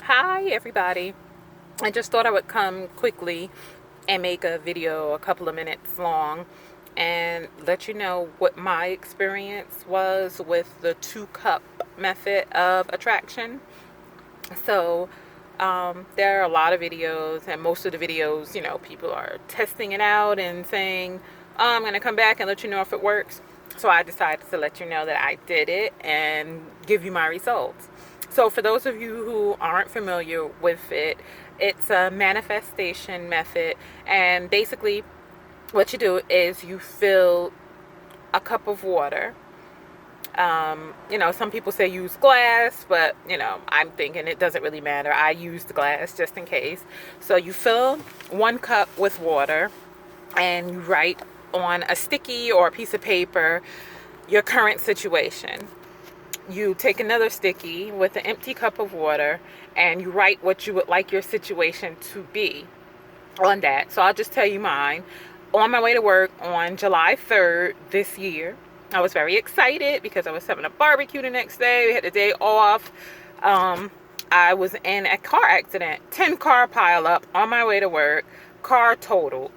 Hi everybody. I just thought I would come quickly and make a video a couple of minutes long and let you know what my experience was with the 2 cup method of attraction. So, there are a lot of videos, and most of the videos, people are testing it out and saying, oh, I'm going to come back and let you know if it works. So, I decided to let you know that I did it and give you my results. So, for those of you who aren't familiar with it, it's a manifestation method, and basically, what you do is you fill a cup of water. Some people say use glass, but I'm thinking it doesn't really matter. I used glass just in case. So you fill 1 cup with water and you write on a sticky or a piece of paper your current situation. You take another sticky with an empty cup of water and you write what you would like your situation to be on that. So I'll just tell you mine. On my way to work on July 3rd this year, I was very excited because I was having a barbecue the next day. We had the day off. I was in a car accident, 10 car pile up on my way to work, car totaled.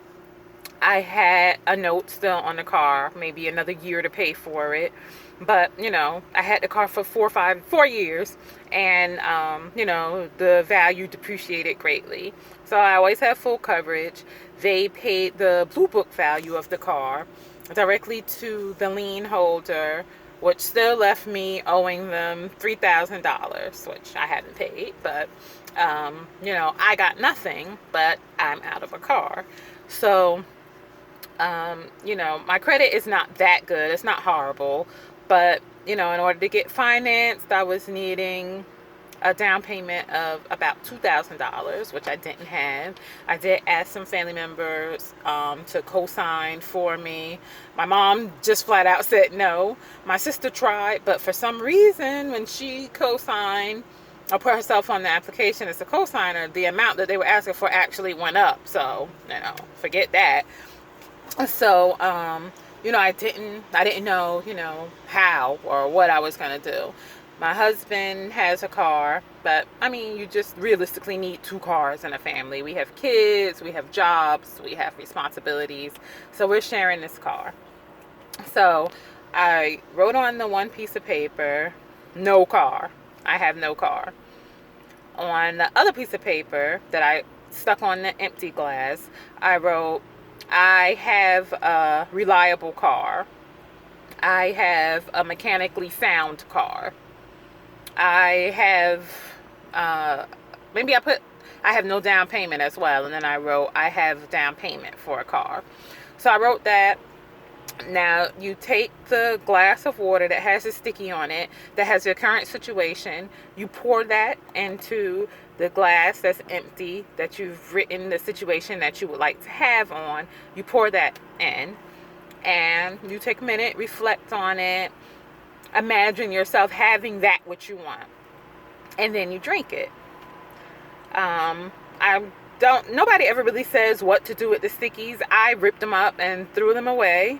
I had a note still on the car, maybe another year to pay for it. But, I had the car for 4 years, and, the value depreciated greatly. So I always have full coverage. They paid the Blue Book value of the car directly to the lien holder, which still left me owing them $3,000, which I haven't paid. But, I got nothing, but I'm out of a car. So, my credit is not that good. It's not horrible. But, in order to get financed, I was needing a down payment of about $2,000, which I didn't have. I did ask some family members to co-sign for me. My mom just flat out said no. My sister tried, but for some reason, when she co-signed or put herself on the application as a co-signer, the amount that they were asking for actually went up. So, forget that. So, I didn't know, how or what I was going to do. My husband has a car, but I mean, you just realistically need 2 cars in a family. We have kids, we have jobs, we have responsibilities. So we're sharing this car. So I wrote on the one piece of paper, no car. I have no car. On the other piece of paper that I stuck on the empty glass, I wrote, I have a reliable car. I have a mechanically sound car. I have, maybe I have no down payment as well. And then I wrote, I have down payment for a car. So I wrote that. Now you take the glass of water that has a sticky on it, that has your current situation. You pour that into the glass that's empty, that you've written the situation that you would like to have on. You pour that in and you take a minute, reflect on it, imagine yourself having that what you want, and then you drink it. Nobody ever really says what to do with the stickies. I ripped them up and threw them away.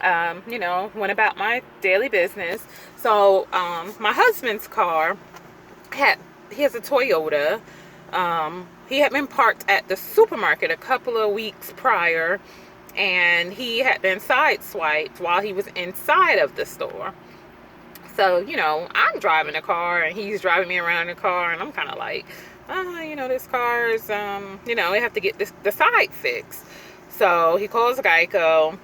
Went about my daily business. So, my husband's car he has a Toyota. He had been parked at the supermarket a couple of weeks prior, and he had been sideswiped while he was inside of the store. So, I'm driving the car and he's driving me around the car, and I'm kind of like, this car is, we have to get the side fixed. So he calls Geico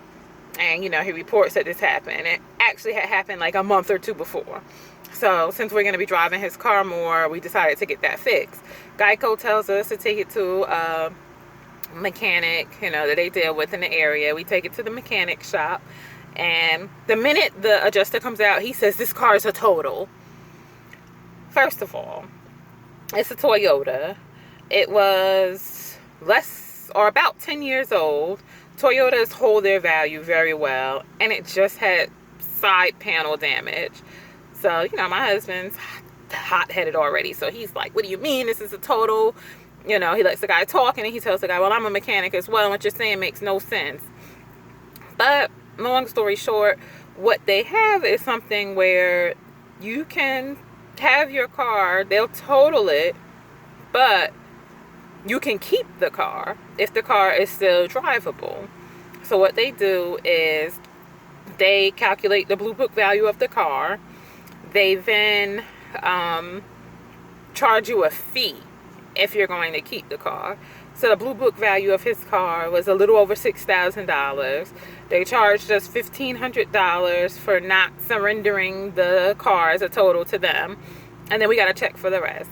and, he reports that this happened. It actually had happened like a month or two before. So since we're going to be driving his car more, we decided to get that fixed. Geico tells us to take it to a mechanic, that they deal with in the area. We take it to the mechanic shop. And the minute the adjuster comes out, he says, this car is a total. First of all, it's a Toyota. It was less or about 10 years old. Toyotas hold their value very well. And it just had side panel damage. So, my husband's hot-headed already. So he's like, what do you mean this is a total? He lets the guy talk, and he tells the guy, well, I'm a mechanic as well. And what you're saying makes no sense. But long story short, what they have is something where you can have your car, they'll total it, but you can keep the car if the car is still drivable. So what they do is they calculate the Blue Book value of the car. They then charge you a fee if you're going to keep the car. So the Blue Book value of his car was a little over $6,000. They charged us $1,500 for not surrendering the car as a total to them. And then we got a check for the rest.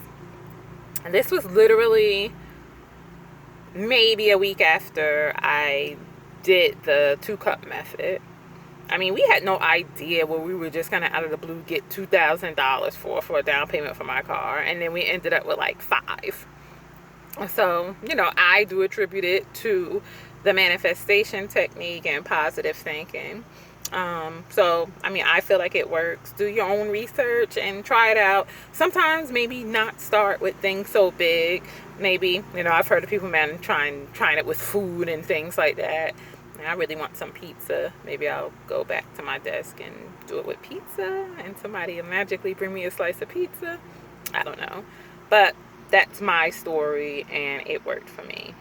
And this was literally maybe a week after I did the 2-cup method. I mean, we had no idea what we were just kind of out of the blue get $2,000 for a down payment for my car. And then we ended up with like $5,000. So, you know, I do attribute it to the manifestation technique and positive thinking. So, I mean, I feel like it works. Do your own research and try it out. Sometimes maybe not start with things so big. Maybe, you know, I've heard of people, man, trying it with food and things like that. I really want some pizza. Maybe I'll go back to my desk and do it with pizza, and somebody will magically bring me a slice of pizza. I don't know. But that's my story, and it worked for me.